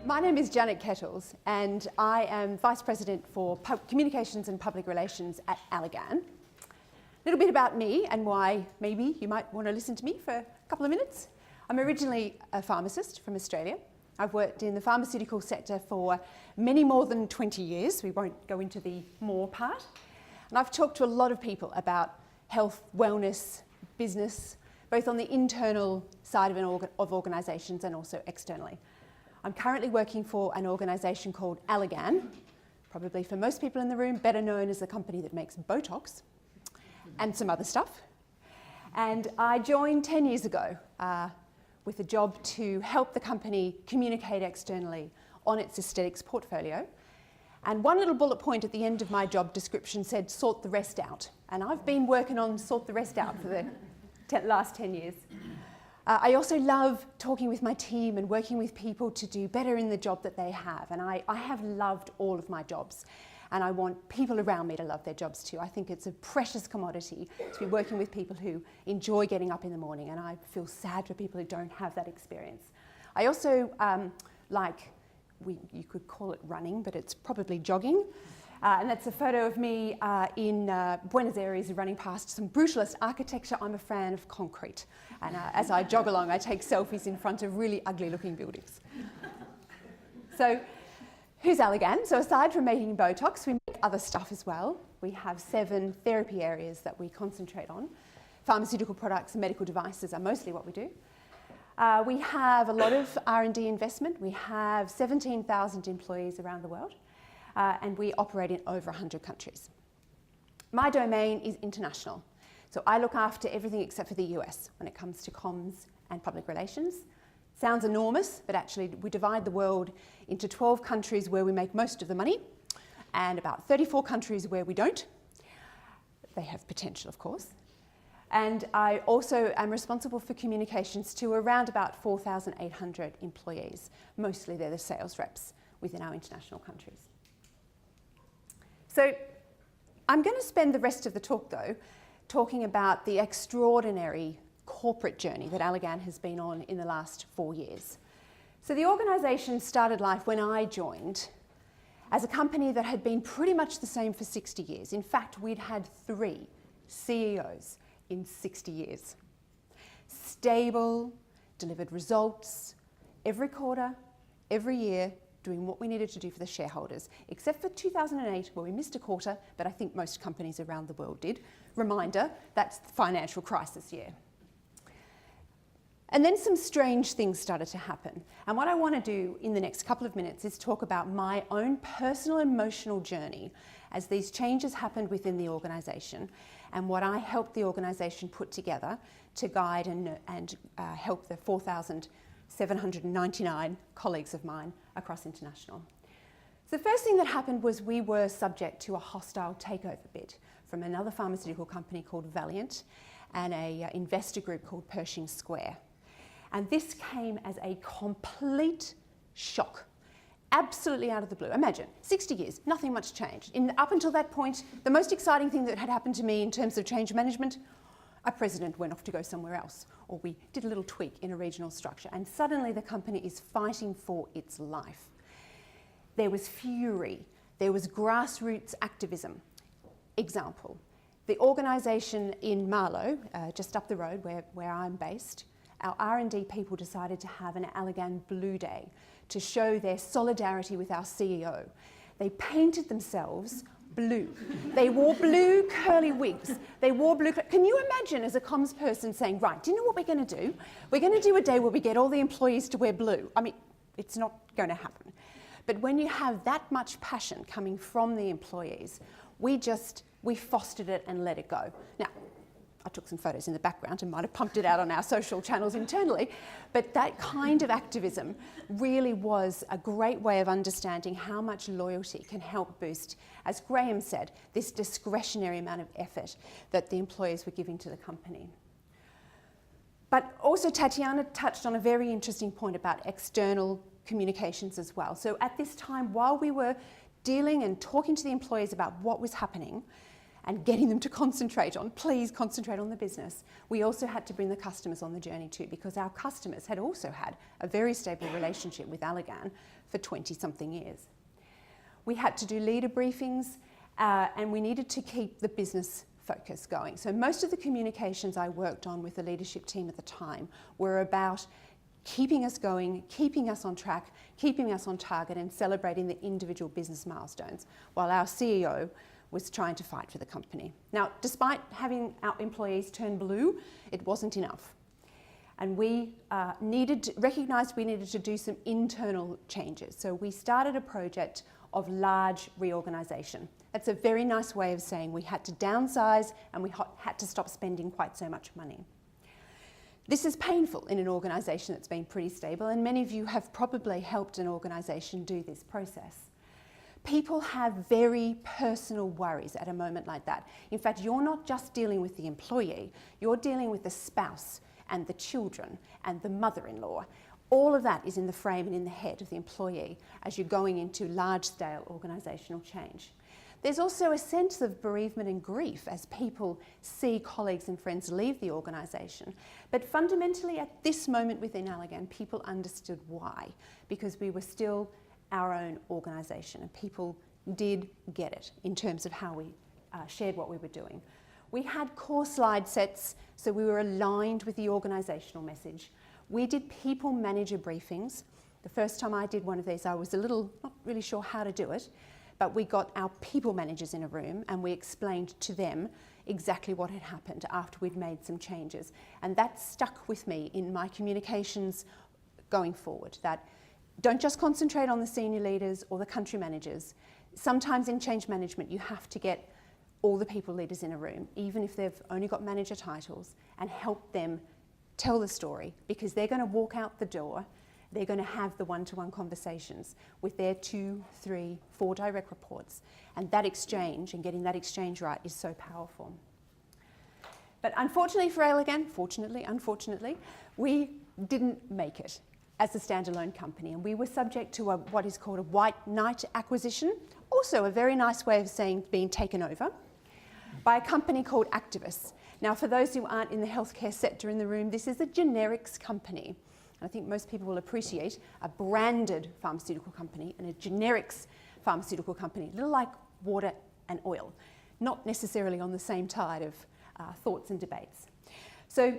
My name is Janet Kettels and I am Vice President for Communications and Public Relations at Allergan. A little bit about me and why maybe you might want to listen to me for a couple of minutes. I'm originally a pharmacist from Australia. I've worked in the pharmaceutical sector for many more than 20 years. We won't go into the more part. And I've talked to a lot of people about health, wellness, business, both on the internal side of organisations and also externally. I'm currently working for an organisation called Allergan, probably for most people in the room, better known as the company that makes Botox and some other stuff. And I joined 10 years ago with a job to help the company communicate externally on its aesthetics portfolio. And one little bullet point at the end of my job description said, sort the rest out. And I've been working on sort the rest out for the last 10 years. I also love talking with my team and working with people to do better in the job that they have. And I have loved all of my jobs. And I want people around me to love their jobs too. I think it's a precious commodity to be working with people who enjoy getting up in the morning. And I feel sad for people who don't have that experience. I also you could call it running, but it's probably jogging. And that's a photo of me in Buenos Aires running past some brutalist architecture. I'm a fan of concrete. And as I jog along, I take selfies in front of really ugly looking buildings. So who's Allergan? So aside from making Botox, we make other stuff as well. We have 7 therapy areas that we concentrate on. Pharmaceutical products and medical devices are mostly what we do. We have a lot of R&D investment. We have 17,000 employees around the world. And we operate in over 100 countries. My domain is international. So I look after everything except for the US when it comes to comms and public relations. Sounds enormous, but actually we divide the world into 12 countries where we make most of the money and about 34 countries where we don't. They have potential, of course. And I also am responsible for communications to around about 4,800 employees. Mostly they're the sales reps within our international countries. So I'm going to spend the rest of the talk, though, talking about the extraordinary corporate journey that Allergan has been on in the last 4 years. So the organisation started life when I joined as a company that had been pretty much the same for 60 years. In fact, we'd had 3 CEOs in 60 years. Stable, delivered results every quarter, every year, doing what we needed to do for the shareholders, except for 2008 where we missed a quarter, but I think most companies around the world did. Reminder, that's the financial crisis year. And then some strange things started to happen. And what I want to do in the next couple of minutes is talk about my own personal emotional journey as these changes happened within the organisation and what I helped the organisation put together to guide and help the 4,799 colleagues of mine across international. So the first thing that happened was we were subject to a hostile takeover bid from another pharmaceutical company called Valiant and an investor group called Pershing Square. And this came as a complete shock, absolutely out of the blue. Imagine, 60 years, nothing much changed. Up until that point, the most exciting thing that had happened to me in terms of change management, a president went off to go somewhere else, or we did a little tweak in a regional structure, and suddenly the company is fighting for its life. There was fury, there was grassroots activism. Example, the organisation in Marlow, just up the road where I'm based, our R&D people decided to have an Allergan Blue Day to show their solidarity with our CEO. They painted themselves blue. They wore blue curly wigs. They wore blue. Can you imagine as a comms person saying, right, do you know what we're going to do? We're going to do a day where we get all the employees to wear blue. I mean, it's not going to happen. But when you have that much passion coming from the employees, we fostered it and let it go. Now, I took some photos in the background and might have pumped it out on our social channels internally, but that kind of activism really was a great way of understanding how much loyalty can help boost, as Graham said, this discretionary amount of effort that the employees were giving to the company. But also Tatiana touched on a very interesting point about external communications as well. So at this time, while we were dealing and talking to the employees about what was happening, and getting them to concentrate on, please concentrate on the business, we also had to bring the customers on the journey too, because our customers had also had a very stable relationship with Allergan for 20-something years. We had to do leader briefings, and we needed to keep the business focus going. So most of the communications I worked on with the leadership team at the time were about keeping us going, keeping us on track, keeping us on target, and celebrating the individual business milestones, while our CEO was trying to fight for the company. Now, despite having our employees turn blue, it wasn't enough. And we recognised we needed to do some internal changes. So we started a project of large reorganisation. That's a very nice way of saying we had to downsize and we had to stop spending quite so much money. This is painful in an organisation that's been pretty stable, and many of you have probably helped an organisation do this process. People have very personal worries at a moment like that. In fact, you're not just dealing with the employee, you're dealing with the spouse and the children and the mother-in-law. All of that is in the frame and in the head of the employee as you're going into large-scale organisational change. There's also a sense of bereavement and grief as people see colleagues and friends leave the organisation. But fundamentally, at this moment within Allergan, people understood why, because we were still our own organisation, and people did get it in terms of how we shared what we were doing. We had core slide sets, so we were aligned with the organisational message. We did people manager briefings. The first time I did one of these, I was not really sure how to do it, but we got our people managers in a room and we explained to them exactly what had happened after we'd made some changes. And that stuck with me in my communications going forward, that don't just concentrate on the senior leaders or the country managers. Sometimes in change management, you have to get all the people leaders in a room, even if they've only got manager titles, and help them tell the story, because they're going to walk out the door. They're going to have the one-to-one conversations with their 2, 3, 4 direct reports. And that exchange, and getting that exchange right, is so powerful. But unfortunately for Allergan, unfortunately, we didn't make it as a standalone company. And we were subject to what is called a white knight acquisition, also a very nice way of saying being taken over, by a company called Activus. Now, for those who aren't in the healthcare sector in the room, this is a generics company. I think most people will appreciate a branded pharmaceutical company and a generics pharmaceutical company, a little like water and oil, not necessarily on the same tide of thoughts and debates. So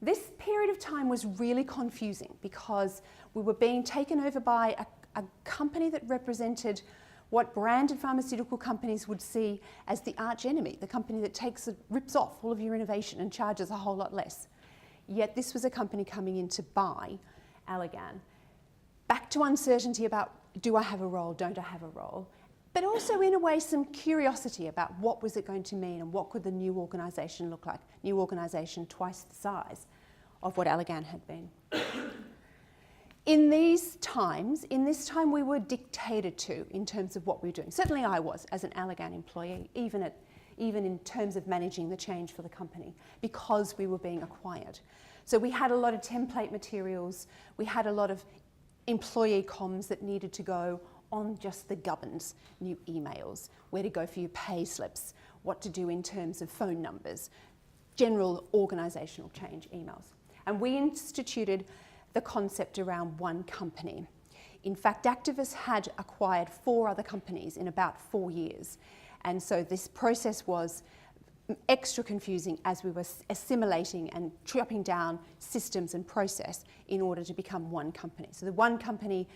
this period of time was really confusing because we were being taken over by a company that represented what branded pharmaceutical companies would see as the arch enemy, the company that rips off all of your innovation and charges a whole lot less. Yet this was a company coming in to buy Allergan. Back to uncertainty about, do I have a role, don't I have a role? But also in a way some curiosity about what was it going to mean and what could the new organisation look like. New organisation twice the size of what Allergan had been. In this time we were dictated to in terms of what we were doing. Certainly I was as an Allergan employee, even in terms of managing the change for the company, because we were being acquired. So we had a lot of template materials, we had a lot of employee comms that needed to go on just the gubbins, new emails, where to go for your pay slips, what to do in terms of phone numbers, general organisational change emails. And we instituted the concept around one company. In fact, Activus had acquired 4 other companies in about 4 years. And so this process was extra confusing as we were assimilating and chopping down systems and process in order to become one company. So the one company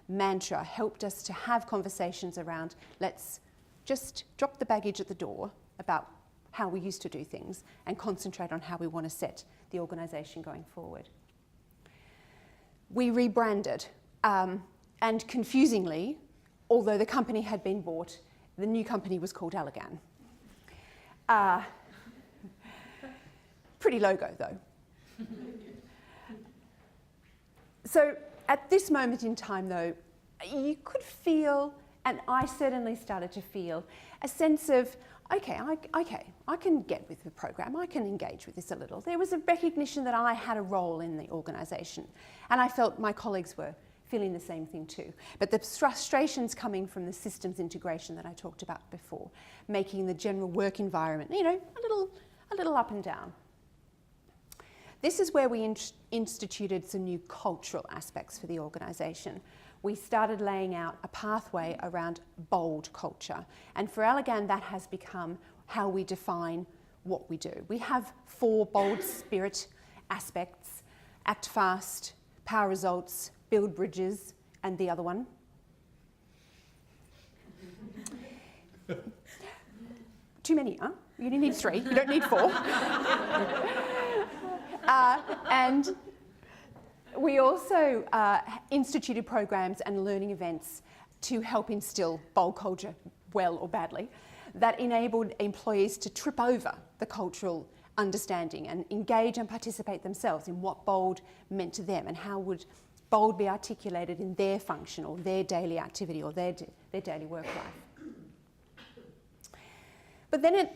mantra helped us to have conversations around, let's just drop the baggage at the door about how we used to do things and concentrate on how we want to set the organisation going forward. We rebranded, and confusingly, although the company had been bought, the new company was called Allergan. Pretty logo, though. So at this moment in time, though, you could feel, and I certainly started to feel, a sense of, okay, I can get with the program, I can engage with this a little. There was a recognition that I had a role in the organisation, and I felt my colleagues were feeling the same thing too. But the frustrations coming from the systems integration that I talked about before, making the general work environment, you know, a little up and down. This is where we instituted some new cultural aspects for the organisation. We started laying out a pathway around bold culture. And for Allergan, that has become how we define what we do. We have 4 bold spirit aspects: act fast, power results, build bridges, and the other one. Too many, huh? You only need 3, you don't need 4. And we also instituted programs and learning events to help instill bold culture, well or badly, that enabled employees to trip over the cultural understanding and engage and participate themselves in what bold meant to them and how would bold be articulated in their function or their daily activity or their daily work life. But then a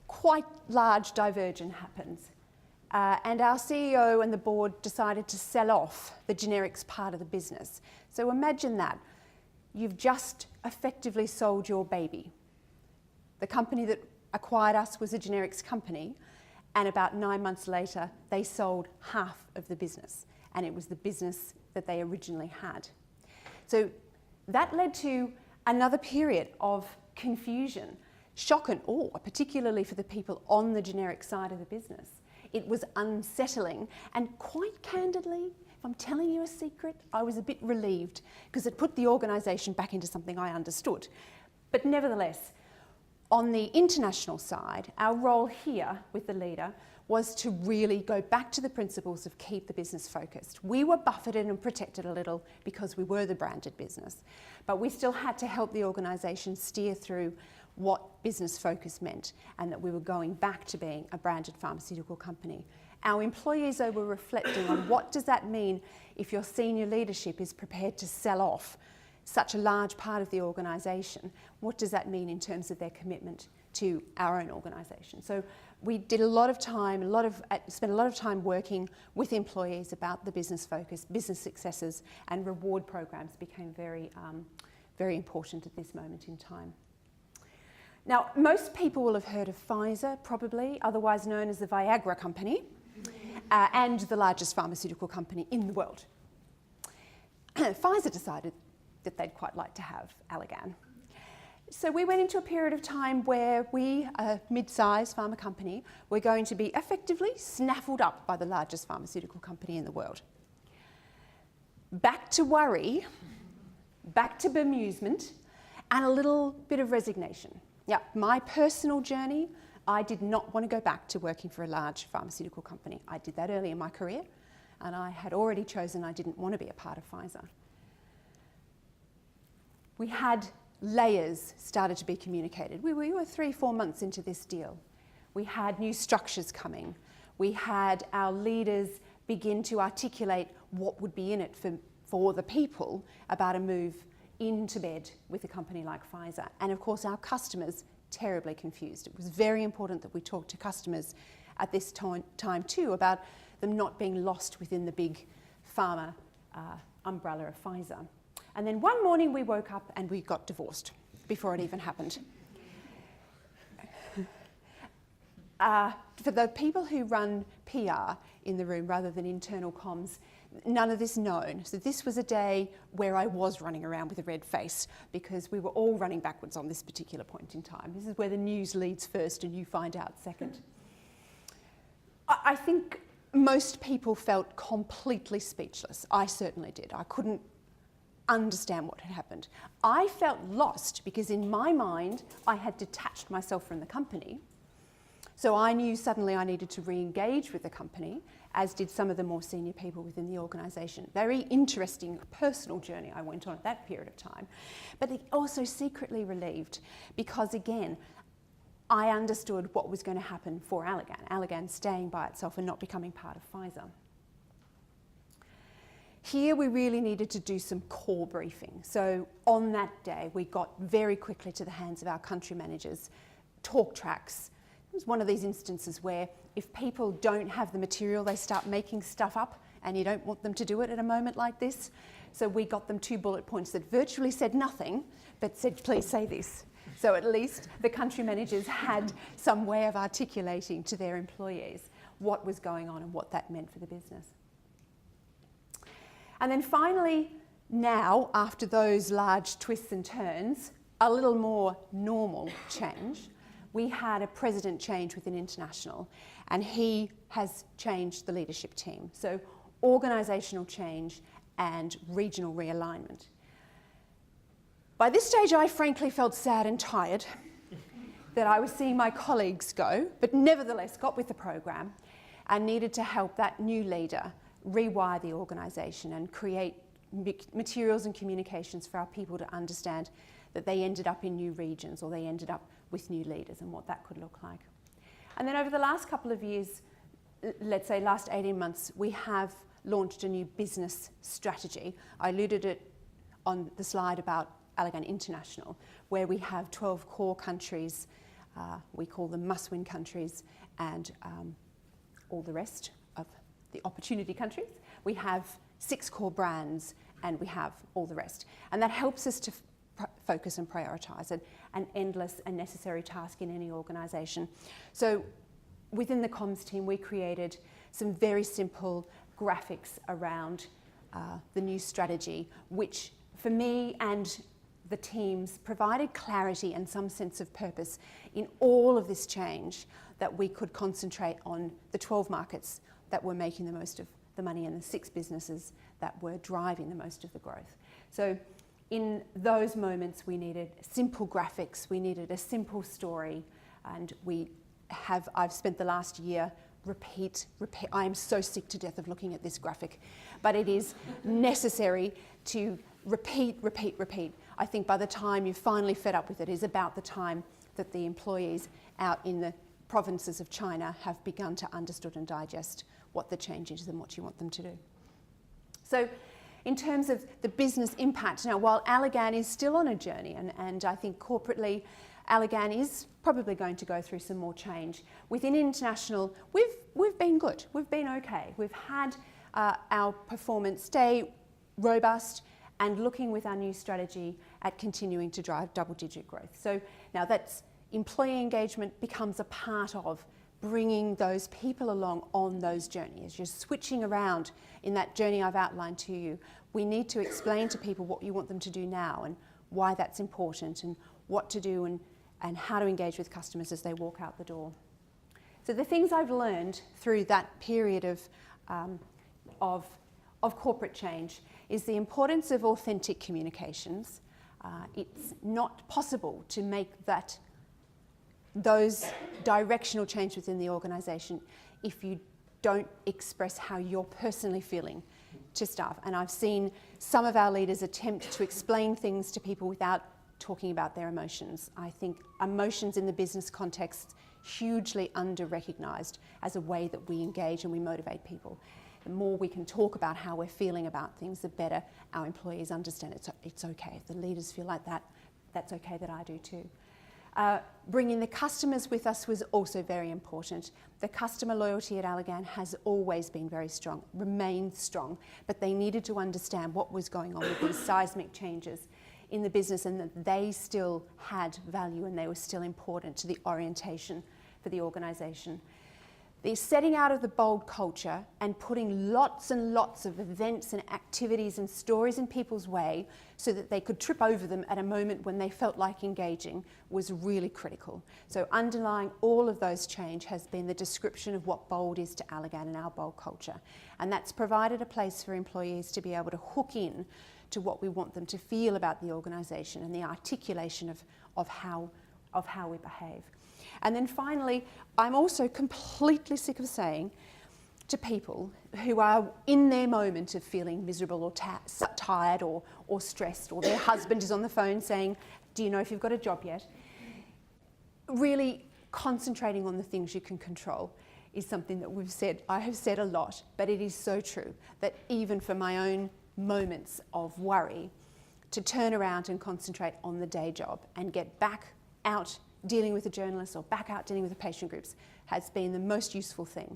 quite large diversion happens. And our CEO and the board decided to sell off the generics part of the business. So imagine that. You've just effectively sold your baby. The company that acquired us was a generics company, and about 9 months later, they sold half of the business, and it was the business that they originally had. So that led to another period of confusion, shock and awe, particularly for the people on the generic side of the business. It was unsettling, and quite candidly, if I'm telling you a secret, I was a bit relieved because it put the organisation back into something I understood. But nevertheless, on the international side, our role here with the leader was to really go back to the principles of keep the business focused. We were buffeted and protected a little because we were the branded business, but we still had to help the organisation steer through what business focus meant and that we were going back to being a branded pharmaceutical company. Our employees, though, were reflecting on what does that mean if your senior leadership is prepared to sell off such a large part of the organisation. What does that mean in terms of their commitment to our own organisation? So we did a lot of time, spent a lot of time working with employees about the business focus, business successes, and reward programs became very, very important at this moment in time. Now, most people will have heard of Pfizer, probably, otherwise known as the Viagra company, and the largest pharmaceutical company in the world. Pfizer decided that they'd quite like to have Allergan. So we went into a period of time where we, a mid-sized pharma company, were going to be effectively snaffled up by the largest pharmaceutical company in the world. Back to worry, back to bemusement, and a little bit of resignation. Yeah, my personal journey, I did not want to go back to working for a large pharmaceutical company. I did that early in my career, and I had already chosen I didn't want to be a part of Pfizer. We had layers started to be communicated. We were 3-4 months into this deal. We had new structures coming. We had our leaders begin to articulate what would be in it for the people about a move into bed with a company like Pfizer. And of course, our customers terribly confused. It was very important that we talked to customers at this time too about them not being lost within the big pharma umbrella of Pfizer. And then one morning we woke up and we got divorced before it even happened. For the people who run PR in the room rather than internal comms, none of this known. So this was a day where I was running around with a red face because we were all running backwards on this particular point in time. This is where the news leads first and you find out second. I think most people felt completely speechless. I certainly did. I couldn't understand what had happened. I felt lost because in my mind, I had detached myself from the company. So I knew suddenly I needed to re-engage with the company, as did some of the more senior people within the organisation. Very interesting personal journey I went on at that period of time. But also secretly relieved because, again, I understood what was going to happen for Allergan. Allergan staying by itself and not becoming part of Pfizer. Here we really needed to do some core briefing. So on that day, we got very quickly to the hands of our country managers talk tracks. It was one of these instances where if people don't have the material, they start making stuff up and you don't want them to do it at a moment like this. So we got them 2 bullet points that virtually said nothing, but said, please say this. So at least the country managers had some way of articulating to their employees what was going on and what that meant for the business. And then finally, now, after those large twists and turns, a little more normal change, we had a president change within International, and he has changed the leadership team. So organisational change and regional realignment. By this stage, I frankly felt sad and tired that I was seeing my colleagues go, but nevertheless got with the program and needed to help that new leader rewire the organisation and create materials and communications for our people to understand that they ended up in new regions or they ended up with new leaders and what that could look like. And then over the last couple of years, let's say last 18 months, we have launched a new business strategy. I alluded it on the slide about Allergan International, where we have 12 core countries, we call them must-win countries, and all the rest of the opportunity countries. We have 6 core brands, and we have all the rest. And that helps us to focus and prioritise an endless and necessary task in any organisation. So within the comms team, we created some very simple graphics around the new strategy, which for me and the teams provided clarity and some sense of purpose in all of this change, that we could concentrate on the 12 markets that were making the most of the money and the 6 businesses that were driving the most of the growth. So in those moments, we needed simple graphics, we needed a simple story, and I've spent the last year repeat. I am so sick to death of looking at this graphic, but it is necessary to repeat. I think by the time you're finally fed up with it is about the time that the employees out in the provinces of China have begun to understand and digest what the change is and what you want them to do. So in terms of the business impact, now while Allergan is still on a journey, and I think corporately Allergan is probably going to go through some more change. Within International, we've been good, we've been okay. We've had our performance stay robust, and looking with our new strategy at continuing to drive double-digit growth. So now that's employee engagement becomes a part of bringing those people along on those journeys. You're switching around in that journey I've outlined to you. We need to explain to people what you want them to do now and why that's important and what to do and how to engage with customers as they walk out the door. So the things I've learned through that period of corporate change is the importance of authentic communications. It's not possible to make those directional change within the organisation if you don't express how you're personally feeling to staff. And I've seen some of our leaders attempt to explain things to people without talking about their emotions. I think emotions in the business context hugely under-recognised as a way that we engage and we motivate people. The more we can talk about how we're feeling about things, the better our employees understand it's okay. If the leaders feel like that, that's okay that I do too. Bringing the customers with us was also very important. The customer loyalty at Allergan has always been very strong, remains strong, but they needed to understand what was going on with these seismic changes in the business and that they still had value and they were still important to the orientation for the organisation. The setting out of the bold culture and putting lots and lots of events and activities and stories in people's way so that they could trip over them at a moment when they felt like engaging was really critical. So underlying all of those change has been the description of what bold is to Allergan and our bold culture. And that's provided a place for employees to be able to hook in to what we want them to feel about the organisation and the articulation of how we behave. And then finally, I'm also completely sick of saying to people who are in their moment of feeling miserable or tired or stressed, or their husband is on the phone saying, do you know if you've got a job yet? Really concentrating on the things you can control is something that I have said a lot, but it is so true that even for my own moments of worry, to turn around and concentrate on the day job and get back out dealing with the journalists or back out dealing with the patient groups has been the most useful thing.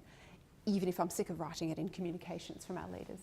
even if I'm sick of writing it in communications from our leaders.